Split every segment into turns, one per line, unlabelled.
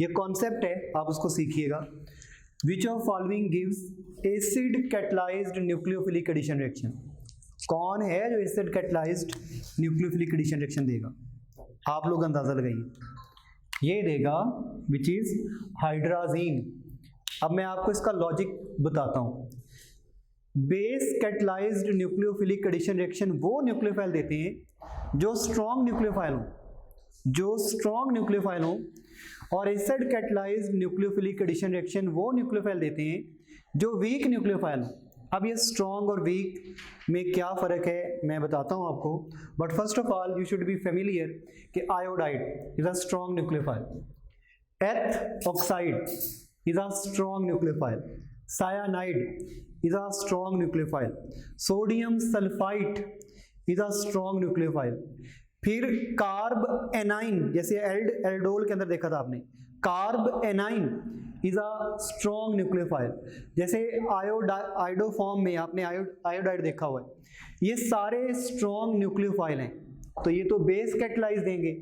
ये कॉन्सेप्ट है, आप उसको सीखिएगा। Which of following gives acid catalysed nucleophilic addition reaction? कौन है जो acid catalysed nucleophilic addition reaction देगा? आप लोग अंदाजा लगाइए। ये देगा विच इज हाइड्राजीन। अब मैं आपको इसका लॉजिक बताता हूं। Base catalysed nucleophilic addition reaction वो न्यूक्लियोफाइल देते हैं जो स्ट्रॉन्ग न्यूक्लियोफाइल हो, और acid catalysed nucleophilic addition reaction वो न्यूक्लियोफाइल देते हैं जो वीक न्यूक्लियोफाइल हो। अब ये स्ट्रॉन्ग और वीक में क्या फर्क है मैं बताता हूं आपको, but first of all you should be familiar कि iodide is a strong nucleophile, ethoxide is a strong nucleophile, cyanide is a strong nucleophile, sodium sulfite is a strong nucleophile। फिर कार्ब एनाइन, जैसे aldol के अंदर देखा था आपने, carb A9 is a strong nucleophile. जैसे iodoform में आपने आयोडाइड देखा हुआ है। ये सारे स्ट्रॉन्ग न्यूक्लियोफाइल हैं, तो ये तो बेस कैटलाइज देंगे।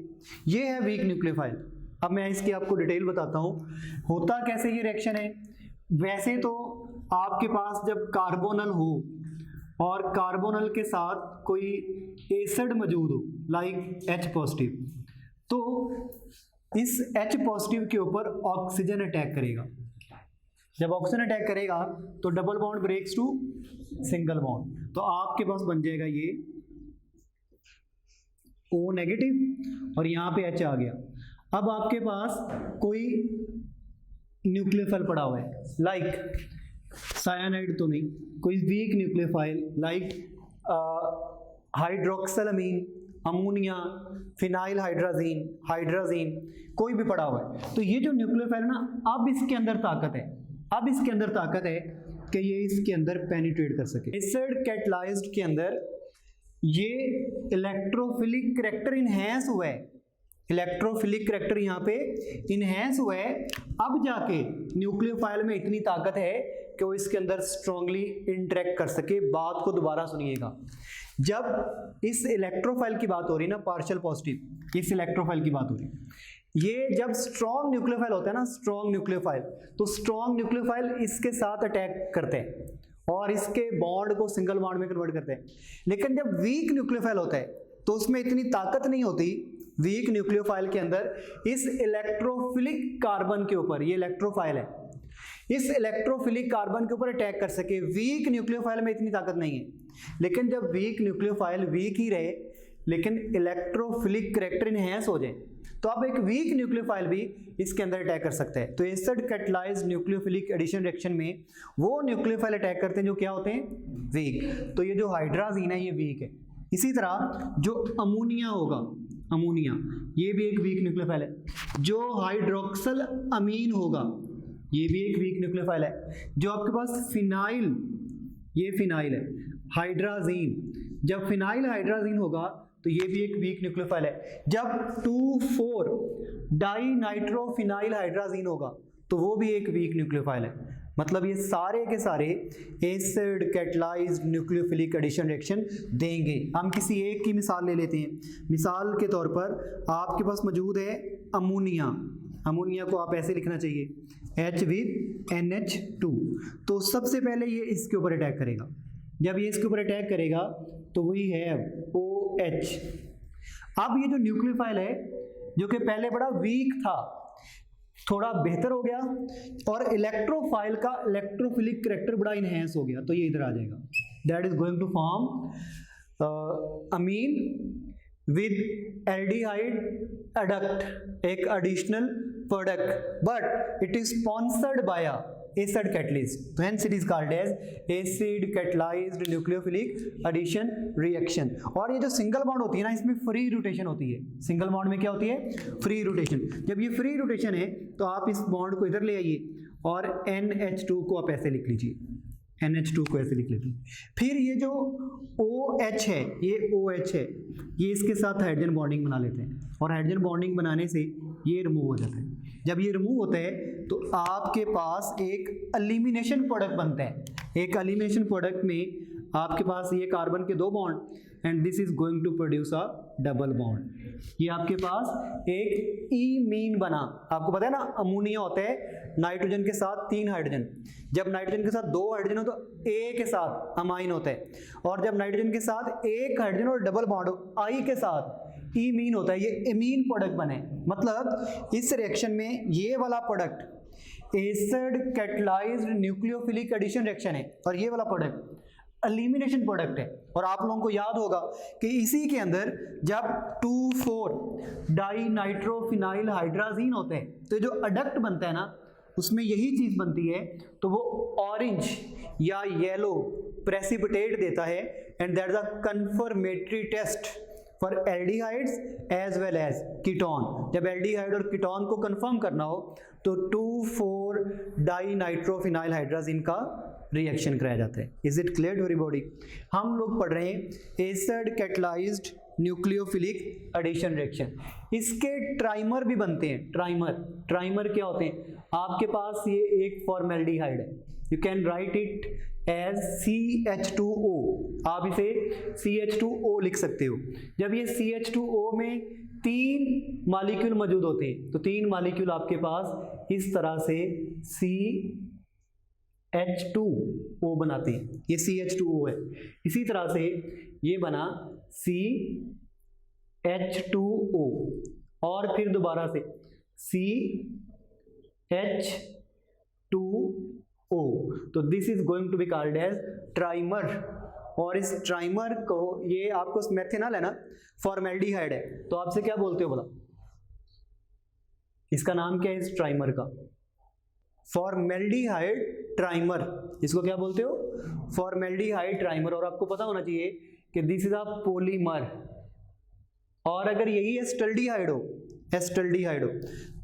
ये है वीक न्यूक्लियोफाइल। अब मैं इसकी आपको डिटेल बताता हूं, होता कैसे ये रिएक्शन है। वैसे तो आपके पास जब कार्बोनल हो और कार्बोनल के साथ कोई एसिड मौजूद हो, लाइक H पॉजिटिव, तो इस H पॉजिटिव के ऊपर ऑक्सीजन अटैक करेगा। जब ऑक्सीजन अटैक करेगा तो double bond breaks to single bond, तो आपके पास बन जाएगा ये O नेगेटिव और यहां पे H आ गया। अब आपके पास कोई न्यूक्लियोफाइल पड़ा हुआ है, लाइक साइनाइड तो नहीं, कोई weak nucleophile like hydroxylamine, ammonia, phenyl hydrazine, कोई भी पड़ा हुआ है। तो ये जो न्यूक्लियोफाइल है ना, अब इसके अंदर ताकत है कि ये इसके अंदर पेनिट्रेट कर सके। एसिड कैटलाइज्ड के अंदर ये इलेक्ट्रोफिलिक करैक्टर इनहैंस हुआ है, इलेक्ट्रोफिलिक करैक्टर यहाँ पे इनहैंस हुआ है। अब जाके न्यूक्लियोफाइल में इतनी ताकत है कि वो इसके अंदर स्ट्रांगली इंटरेक्ट कर सके। बात को दोबारा सुनिएगा, जब इस इलेक्ट्रोफाइल की बात हो रही है ना, पार्शियल पॉजिटिव, इस इलेक्ट्रोफाइल की बात हो रही है, ये जब स्ट्रॉन्ग न्यूक्लियोफाइल होता है ना, स्ट्रॉन्ग न्यूक्लियोफाइल, तो स्ट्रॉन्ग न्यूक्लियोफाइल इसके साथ अटैक करते हैं और इसके बॉन्ड को सिंगल बॉन्ड में कन्वर्ट करते हैं। लेकिन जब वीक न्यूक्लियोफाइल होता है तो उसमें इतनी ताकत नहीं होती वीक न्यूक्लियोफाइल के अंदर इस इलेक्ट्रोफिलिक कार्बन के ऊपर, ये इलेक्ट्रोफाइल है, इस इलेक्ट्रोफिलिक कार्बन के ऊपर अटैक कर सके। वीक न्यूक्लियोफाइल में इतनी ताकत नहीं है। लेकिन जब वीक न्यूक्लियोफाइल वीक ही रहे लेकिन इलेक्ट्रोफिलिक करैक्टर इनहैंस हो जाए, तो अब एक वीक न्यूक्लियोफाइल भी इसके अंदर अटैक कर सकता है। तो acid catalysed nucleophilic addition reaction में वो न्यूक्लियोफाइल अटैक करते हैं जो क्या होते हैं, वीक। तो ये जो हाइड्राजीन है ये वीक है। इसी तरह जो अमोनिया होगा, अमोनिया ये भी एक वीक न्यूक्लियोफाइल है। जो हाइड्रोक्सिल अमीन होगा ये भी एक वीक न्यूक्लियोफाइल है। जो आपके पास फिनाइल, ये फिनाइल है, हाइड्राजीन, जब फिनाइल हाइड्राजीन होगा तो ये भी एक वीक न्यूक्लियोफाइल है। जब 2,4 डाई नाइट्रोफिनाइल हाइड्राजीन होगा तो वो भी एक वीक न्यूक्लियोफाइल है। मतलब ये सारे के सारे acid catalysed nucleophilic addition reaction देंगे। हम किसी एक की मिसाल ले लेते हैं। मिसाल के तौर पर आपके पास मौजूद है अमोनिया। अमोनिया को आप ऐसे लिखना चाहिए H with NH2। तो सबसे पहले ये इसके ऊपर अटैक करेगा। जब ये इसके ऊपर अटैक करेगा तो वही है OH। अब ये जो न्यूक्लियोफाइल है जो कि पहले बड़ा वीक था, थोड़ा बेहतर हो गया और इलेक्ट्रोफाइल का इलेक्ट्रोफिलिक करैक्टर बड़ा इनहैंस हो गया, तो ये इधर आ जाएगा। That is going to form amine with aldehyde adduct, एक additional product, but it is sponsored by acid catalyst, तो hence it is called as acid catalysed nucleophilic addition reaction. और ये जो सिंगल बॉन्ड होती है ना, इसमें फ्री रोटेशन होती है। सिंगल बॉन्ड में क्या होती है, फ्री रोटेशन। जब ये फ्री रोटेशन है तो आप इस बॉन्ड को इधर ले आइए और NH2 को आप ऐसे लिख लीजिए, NH2 को ऐसे लिख लीजिए। फिर ये जो OH है, ये OH है, ये इसके साथ हाइड्रोजन बॉन्डिंग बना लेते हैं और हाइड्रोजन बॉन्डिंग बनाने से ये रिमूव हो जाता है। जब ये रिमूव होता है तो आपके पास एक एलिमिनेशन प्रोडक्ट बनता है। एक एलिमिनेशन प्रोडक्ट में आपके पास ये कार्बन के 2 bond and this is going to produce a double bond. ये आपके पास एक ईमीन बना। आपको पता है ना अमोनिया होता है नाइट्रोजन के साथ 3 हाइड्रोजन, जब नाइट्रोजन के साथ 2 हाइड्रोजन हो तो ए के साथ अमाइन होता है, और जब नाइट्रोजन के साथ 1 हाइड्रोजन और डबल बॉन्ड हो आई के साथ ईमीन होता है। ये इमीन प्रोडक्ट बने, मतलब इस रिएक्शन में ये वाला product acid catalysed nucleophilic addition reaction है और ये वाला प्रोडक्ट एलिमिनेशन प्रोडक्ट है। और आप लोगों को याद होगा कि इसी के अंदर जब 2,4 डाई नाइट्रोफिनाइल हाइड्राजीन होते हैं तो जो अडक्ट बनता है ना उसमें यही चीज बनती है, तो वो ऑरेंज या येलो प्रेसिपिटेट देता है and that is a confirmatory test for aldehydes as well as ketone. जब एल्डिहाइड और कीटोन को कंफर्म करना हो तो 2,4 डाई नाइट्रोफिनाइल हाइड्राजीन का रिएक्शन कराया जाता है। Is it clear to everybody? हम लोग पढ़ रहे हैं acid catalysed nucleophilic addition reaction. इसके ट्राइमर भी बनते हैं। ट्राइमर क्या होते हैं? आपके पास ये एक फॉर्मेल्डिहाइड है, you can write it as CH2O। आप इसे CH2O लिख सकते हो। जब ये CH2O में 3 मॉलिक्यूल मौजूद होते हैं तो 3 मॉलिक्यूल आपके पास इस तरह से CH2O बनाते हैं, ये CH2O है। इसी तरह से ये बना CH2O और फिर दोबारा से CH2O। तो this is going to be called as trimer. और इस ट्राइमर को, ये आपको मेथेनॉल है ना, फॉर्मेल्डिहाइड है, तो आपसे क्या बोलते हो बोला? इसका नाम क्या है इस ट्राइमर का? Formaldehyde trimer. इसको क्या बोलते हो? Formaldehyde trimer. और आपको पता होना चाहिए कि दिस इज अ पॉलीमर। और अगर यही एस्टल्डिहाइड हो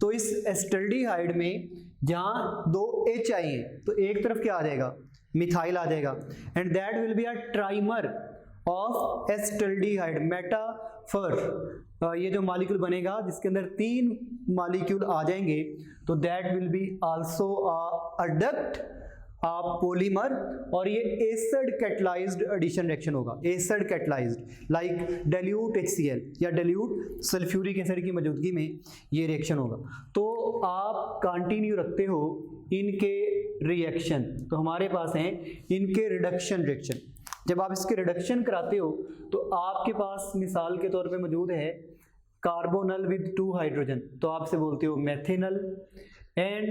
तो इस एस्टल्डिहाइड में जहां 2 H आए हैं तो एक तरफ क्या आ जाएगा? मिथाइल आ जाएगा and that will be a trimer of acetaldehyde metaphor. ये जो मॉलिक्यूल बनेगा जिसके अंदर 3 मॉलिक्यूल आ जाएंगे तो that will be also a adduct polymer. और ये एसिड कैटलाइज्ड एडिशन रिएक्शन होगा। Acid catalysed like dilute HCl या डाइल्यूट सल्फ्यूरिक एसिड की मौजूदगी में ये रिएक्शन होगा। तो आप कंटिन्यू रखते हो इनके रिएक्शन, तो हमारे पास हैं इनके रिडक्शन रिएक्शन। जब आप इसके रिडक्शन कराते हो तो आपके पास मिसाल के तौर पे मौजूद है कार्बोनल विद 2 हाइड्रोजन, तो आपसे बोलते हो मेथेनल। एंड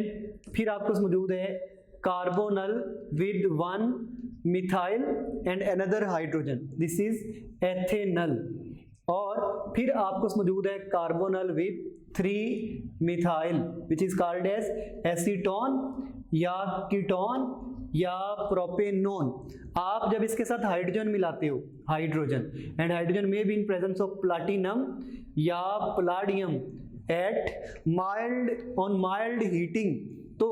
फिर आपके पास मौजूद है carbonyl with 1 methyl and another hydrogen, this is ethanal. और फिर आपके पास मौजूद है carbonyl with 3 methyl which is called as acetone या कीटोन या प्रोपेनोन। आप जब इसके साथ हाइड्रोजन मिलाते हो, हाइड्रोजन एंड हाइड्रोजन में be in presence of platinum या प्लाडियम एट माइल्ड हीटिंग, तो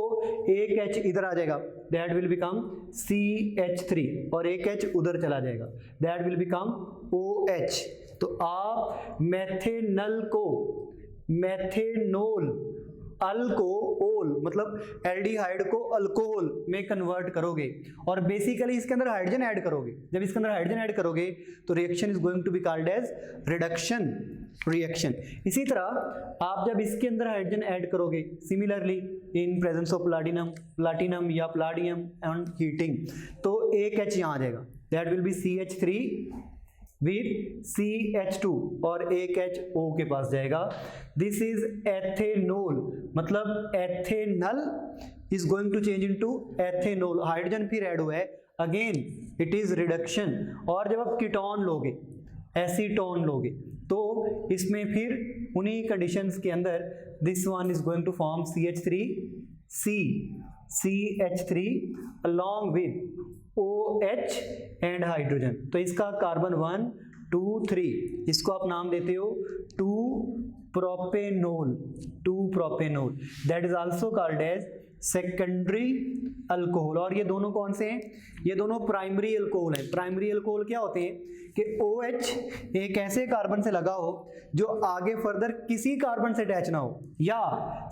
एक H इधर आ जाएगा, दैट विल बिकम CH3 और एक H उधर चला जाएगा, दैट विल बिकम OH। तो आप मेथेनल को मेथेनोल, अल्कोहल मतलब एल्डिहाइड को अल्कोहल में कन्वर्ट करोगे और बेसिकली इसके अंदर हाइड्रोजन ऐड करोगे। जब इसके अंदर हाइड्रोजन ऐड करोगे तो reaction is going to be called as reduction reaction. इसी तरह आप जब इसके अंदर हाइड्रोजन ऐड करोगे similarly in presence of platinum या प्लाडियम ऑन हीटिंग, तो एक H यहाँ आ जाएगा, that will be CH3 with CH2 और एक H O के पास जाएगा। दिस इज एथेनोल, मतलब ethanal is going to change into ethanol. Hydrogen फिर ऐड हुआ है, अगेन इट इज रिडक्शन। और जब आप कीटोन लोगे, एसीटोन लोगे, तो इसमें फिर उन्हीं कंडीशंस के अंदर this one is going to form CH3 along with OH and hydrogen. तो इसका कार्बन 1 2 3, इसको आप नाम देते हो 2 propanol, that is also called as secondary alcohol. और ये दोनों कौन से हैं? ये दोनों प्राइमरी अल्कोहल है। प्राइमरी अल्कोहल क्या होते हैं कि OH एक ऐसे कार्बन से लगा हो जो आगे फर्दर किसी कार्बन से अटैच ना हो या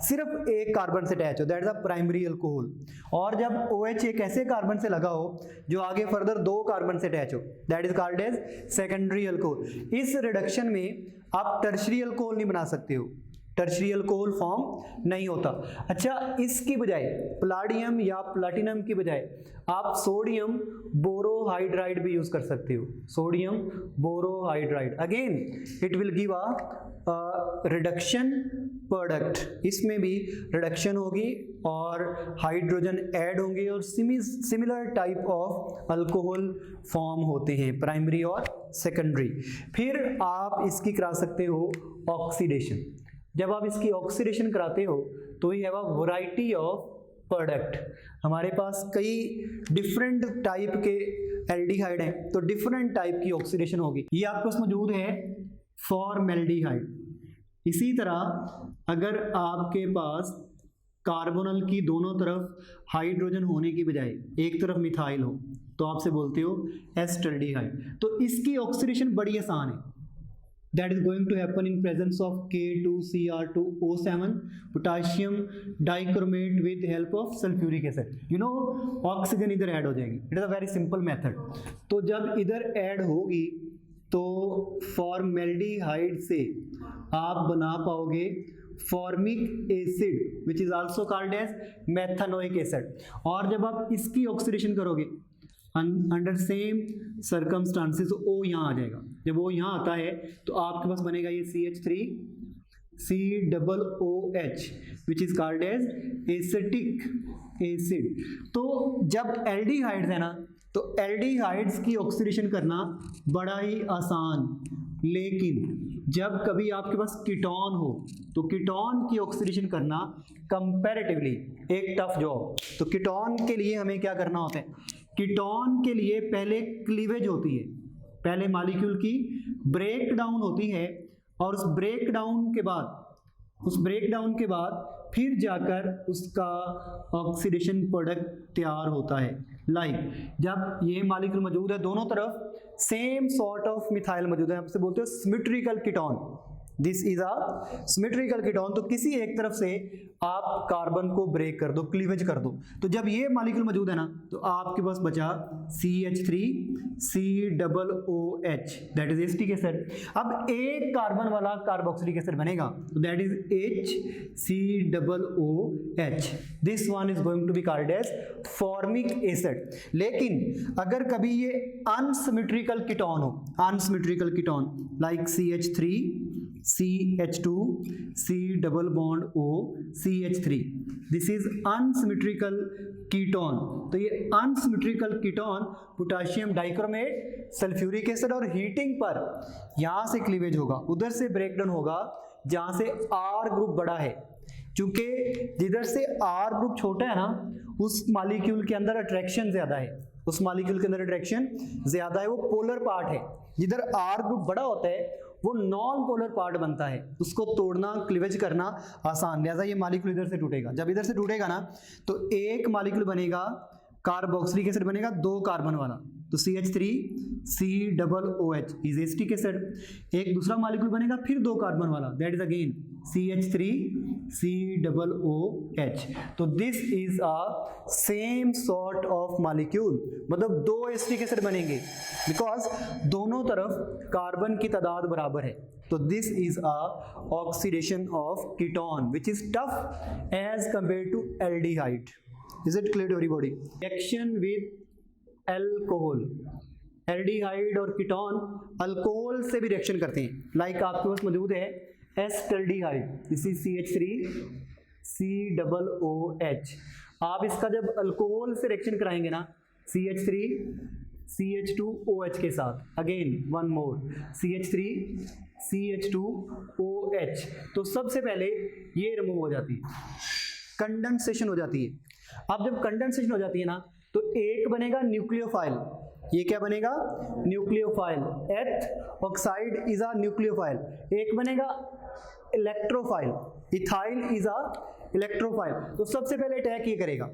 सिर्फ एक कार्बन से अटैच हो, that is a primary alcohol. और जब OH एक ऐसे कार्बन से लगा हो जो आगे फर्दर दो कार्बन से अटैच हो, that is called as secondary alcohol. इस रिडक्शन में आप टर्शरी अल्कोहल नहीं बना सकते हो, टर्शरी अल्कोहल फॉर्म नहीं होता। अच्छा, इसकी बजाय प्लाटियम या प्लाटिनम की बजाय आप सोडियम बोरोहाइड्राइड भी यूज कर सकते हो, sodium borohydride. Again it will give a reduction product, इसमें भी रिडक्शन होगी और हाइड्रोजन ऐड होंगे और similar type of alcohol form होते हैं प्राइमरी और सेकेंडरी। फिर आप इसकी करा सकते हो ऑक्सीडेशन। जब आप इसकी ऑक्सीडेशन कराते हो तो ये have a variety of product. हमारे पास कई डिफरेंट टाइप के एल्डिहाइड हैं, तो डिफरेंट टाइप की ऑक्सीडेशन होगी। ये आपके पास मौजूद है फॉर्मेल्डिहाइड। इसी तरह अगर आपके पास कार्बोनल की दोनों तरफ हाइड्रोजन होने की बजाय एक तरफ मिथाइल हो तो आपसे बोलते हो एस्टल्डिहाइड। तो इसकी ऑक्सीडेशन बड़ी आसान है, that is going to happen in presence of K2Cr2O7 potassium dichromate with help of sulfuric acid। you know oxygen इधर ऐड हो जाएगी, it is a very simple method. तो जब इधर ऐड होगी तो फॉर्मेल्डिहाइड से आप बना पाओगे formic acid which is also called as methanoic acid. और जब आप इसकी ऑक्सीडेशन करोगे अंडर सेम सर्कमस्टांसेस O यहाँ आ जाएगा। जब वो यहाँ आता है तो आपके पास बनेगा ये CH3COOH which is called as acetic acid. तो जब एल्डिहाइड्स है ना तो एल्डिहाइड्स की ऑक्सीडेशन करना बड़ा ही आसान, लेकिन जब कभी आपके पास कीटोन हो तो कीटोन की ऑक्सीडेशन करना कंपैरेटिवली एक टफ जॉब। तो कीटोन के लिए हमें क्या करना होता है? कीटोन के लिए पहले क्लीवेज होती है, पहले मॉलिक्यूल की ब्रेक डाउन होती है और उस ब्रेक डाउन के बाद फिर जाकर उसका ऑक्सीडेशन प्रोडक्ट तैयार होता है। लाइक जब ये मॉलिक्यूल मौजूद है दोनों तरफ सेम सॉर्ट ऑफ मिथाइल मौजूद है, आपसे बोलते हो symmetrical ketone, this is a symmetrical ketone. तो किसी एक तरफ से आप कार्बन को ब्रेक कर दो, क्लीवेज कर दो। तो जब ये मॉलिक्यूल मौजूद है ना तो आपके पास बचा CH3COOH that is acetic acid. अब एक कार्बन वाला कार्बोक्सिलिक एसिड बनेगा तो that is HCOOH। This one is going to be called as formic acid. लेकिन अगर कभी ये अनसिमेट्रिकल कीटोन हो, unsymmetrical ketone like CH3 CH2 C double bond O CH3, this is unsymmetrical ketone. तो ये unsymmetrical ketone potassium dichromate sulphuric acid और heating पर यहाँ से क्लीवेज होगा, उधर से ब्रेकडाउन होगा जहाँ से R ग्रुप बड़ा है। क्योंकि जिधर से R ग्रुप छोटा है ना उस मॉलिक्यूल के अंदर अट्रैक्शन ज्यादा है, उस मॉलिक्यूल के अंदर अट्रैक्शन ज्यादा है, वो पोलर पार्ट है। जिधर R ग्रुप बड़ा होता है वो नॉन पोलर पार्ट बनता है, उसको तोड़ना क्लीवेज करना आसान, लिहाजा ये मॉलिक्यूल इधर से टूटेगा। जब इधर से टूटेगा ना तो एक मॉलिक्यूल बनेगा कार्बोक्सिलिक एसिड बनेगा दो कार्बन वाला, तो CH3COOH इज एसिटिक एसिड। एक दूसरा मॉलिक्यूल बनेगा फिर दो कार्बन वाला, दैट इज अगेन CH3COOH। तो this is a same sort of molecule, मतलब दो एसिटिक एसिड बनेंगे बिकॉज दोनों तरफ कार्बन की तादाद बराबर है। तो this is a oxidation of ketone which is tough as compare to aldehyde. Is it clear to everybody? Reaction with alcohol, aldehyde और कीटोन अल्कोहल से भी रिएक्शन करते हैं। लाइक आपके पास मौजूद है एस्टल्डिहाइड, दिस इज CH3COOH। आप इसका जब अल्कोहल से रिएक्शन कराएंगे ना CH3CH2OH के साथ, अगेन वन मोर CH3CH2OH, तो सबसे पहले ये रिमूव हो जाती है, कंडेंसेशन हो जाती है। अब जब कंडेंसेशन हो जाती है ना तो एक बनेगा न्यूक्लियोफाइल ये क्या बनेगा, nucleophile. Ethoxide is a nucleophile. एक बनेगा electrophile, ethyl is a electrophile. तो सबसे पहले अटैक ये करेगा,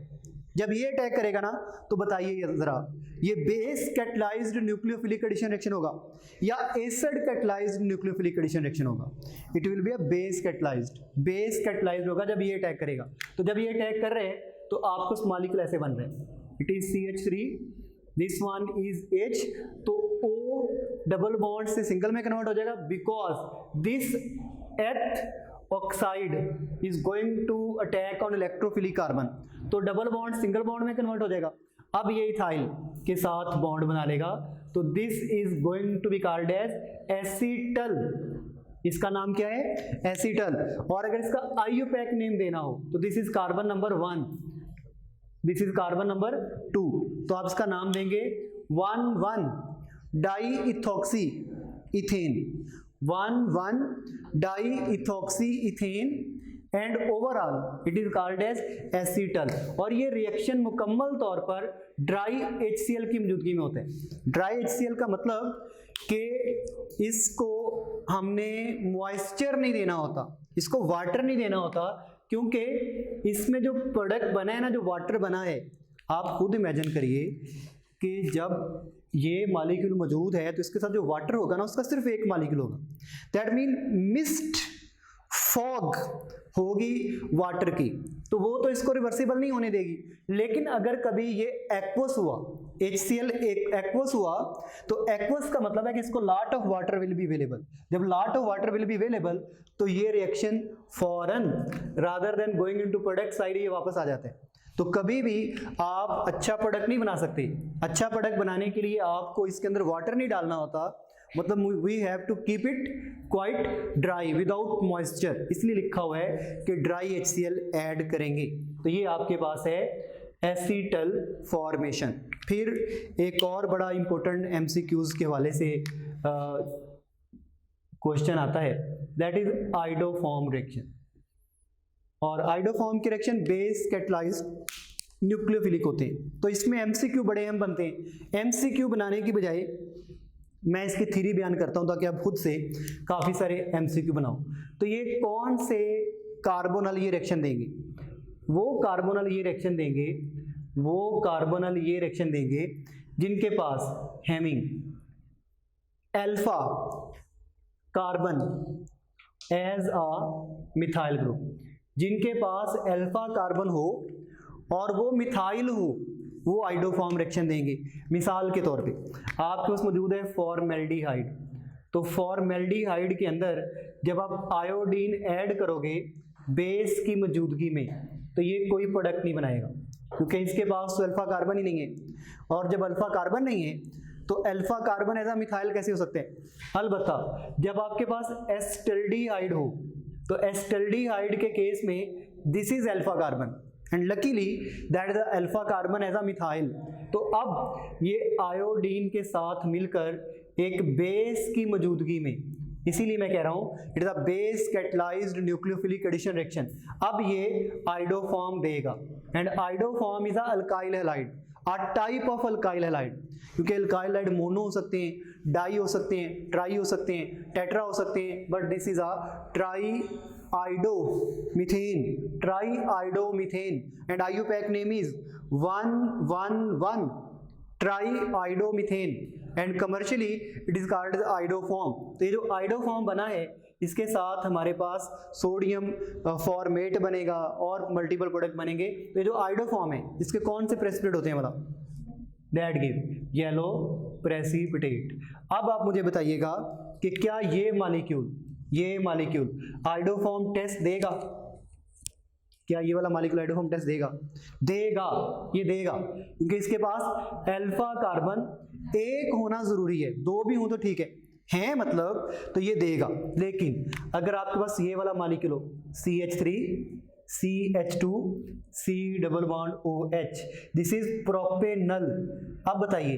जब ये अटैक करेगा ना तो बताइए जरा, ये base catalysed nucleophilic addition reaction होगा या acid catalysed nucleophilic addition reaction होगा? It will be a base catalysed होगा जब ये अटैक करेगा। तो जब ये अटैक कर रहे हैं तो आपको मॉलिक्यूल ऐसे बन रहे हैं, it is CH3, this one is H, तो O डबल बॉन्ड से सिंगल में कन्वर्ट हो जाएगा because this ethoxide is going to attack on electrophilic carbon, तो डबल बॉन्ड सिंगल बॉन्ड में कन्वर्ट हो जाएगा। अब ये इथाइल के साथ बॉन्ड बना लेगा, तो this is going to be called as acetal. इसका नाम क्या है, एसीटल। और अगर इसका आईयूपैक नेम देना हो तो this is carbon number 1, this is carbon number 2, तो आप इसका नाम देंगे 1,1 di ethoxy ethane, 1,1 di ethoxy ethane and overall it is called as acetal. और ये रिएक्शन मुकम्मल तौर पर ड्राई HCl की मौजूदगी में होते हैं। ड्राई HCl का मतलब कि इसको हमने मॉइस्चर नहीं देना होता, इसको वाटर नहीं देना होता, क्योंकि इसमें जो प्रोडक्ट बना है ना, जो वाटर बना है, आप खुद इमेजिन करिए कि जब ये मॉलिक्यूल मौजूद है तो इसके साथ जो वाटर होगा ना, उसका सिर्फ एक मॉलिक्यूल होगा। दैट मीन मिस्ट फॉग होगी वाटर की, तो वो तो इसको रिवर्सिबल नहीं होने देगी। लेकिन अगर कभी ये एक्वस हुआ, HCl एक्वस हुआ, तो एक्वस का मतलब है कि इसको lot of water will be available. जब lot of water will be available तो ये रिएक्शन फॉरन rather than going into product side ये वापस आ जाते हैं। तो कभी भी आप अच्छा प्रोडक्ट नहीं बना सकते। अच्छा प्रोडक्ट बनाने के लिए आपको इसके अंदर वाटर नहीं डालना होता, मतलब we have to keep it quite dry without moisture, इसलिए लिखा हुआ है कि ड्राई HCl ऐड करेंगे। तो ये आपके पास है एसीटल फॉर्मेशन। फिर एक और बड़ा इंपॉर्टेंट MCQs के हवाले से क्वेश्चन आता है, दैट इज आइडोफॉर्म रिएक्शन। और आइडोफॉर्म के रिएक्शन बेस कैटलाइज्ड न्यूक्लियोफिलिक होते हैं। तो इसमें MCQ बड़े अहम बनते हैं। MCQ बनाने की बजाय मैं इसकी थ्योरी बयान करता हूं ताकि आप खुद से काफ़ी सारे MCQ बनाओ। तो ये कौन से कार्बोनल ये रिएक्शन देंगे, वो कार्बोनल ये रिएक्शन देंगे, वो कार्बोनल ये रिएक्शन देंगे जिनके पास हेमिंग alpha carbon as a methyl group, जिनके पास अल्फा कार्बन हो और वो मिथाइल हो, वो आइडोफॉर्म रिएक्शन देंगे। मिसाल के तौर पे आपके पास मौजूद है फॉर्मेल्डिहाइड, तो फॉर्मेल्डिहाइड के अंदर जब आप आयोडीन ऐड करोगे बेस की मौजूदगी में, तो ये कोई प्रोडक्ट नहीं बनाएगा, क्योंकि इसके पास तो अल्फा कार्बन ही नहीं है। और जब अल्फा कार्बन नहीं है तो अल्फा कार्बन ऐसा मिथाइल कैसे हो सकते हैं? अलबत्ता जब आपके पास एस्टल्डिहाइड हो, तो एस्टल्डिहाइड के केस में this is alpha carbon and luckily that is alpha carbon as a methyl. तो अब ये आयोडीन के साथ मिलकर एक बेस की मौजूदगी में, इसीलिए मैं कह रहा हूं it is a base catalysed nucleophilic addition reaction. अब ये आइडोफॉर्म देगा and iodoform is a alkyl halide, a type of alkyl halide, क्योंकि अल्काइल हैलाइड मोनो हो सकते हैं, डाई हो सकते हैं, ट्राई हो सकते हैं, टेट्रा हो सकते हैं, but this is a try triiodomethane and IUPAC name is 1,1,1 triiodomethane and commercially it is called as iodoform. तो ये जो आइडोफॉर्म बना है इसके साथ हमारे पास सोडियम फॉर्मेट बनेगा और मल्टीपल प्रोडक्ट बनेंगे। तो ये जो आइडोफॉर्म है इसके कौन से प्रेसिपिटेट होते हैं, मतलब दैट गिव येलो प्रेसिपिटेट। अब आप मुझे बताइएगा कि क्या ये मॉलिक्यूल आइडोफॉर्म टेस्ट देगा? क्या ये वाला मॉलिक्यूल आइडोफॉर्म टेस्ट देगा? ये देगा, क्योंकि इसके पास अल्फा कार्बन एक होना जरूरी है, दो भी हो तो ठीक है मतलब, तो ये देगा। लेकिन अगर आपके पास ये वाला मॉलिक्यूल हो CH3 CH2 C double bond OH, this is propanal. अब बताइए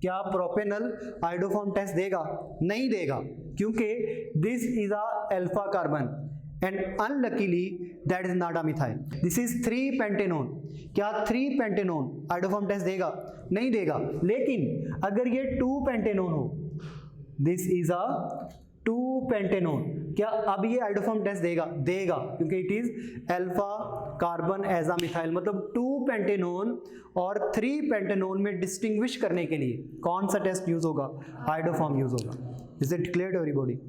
क्या प्रोपेनल आइडोफॉर्म टेस्ट देगा? नहीं देगा, क्योंकि this is a alpha carbon and unluckily that is not a methyl, this is 3 pentanone. क्या 3 पेंटेनोन आइडोफॉर्म टेस्ट देगा? नहीं देगा। लेकिन अगर ये 2 पेंटेनोन हो, दिस इज अ 2 पेंटेनोन, क्या अब ये आइडोफॉर्म टेस्ट देगा? देगा, क्योंकि it is alpha carbon as a methyl. मतलब 2 पेंटेनोन और 3 पेंटेनोन में डिस्टिंग्विश करने के लिए कौन सा टेस्ट यूज होगा? आइडोफॉर्म यूज होगा। Is it clear to everybody?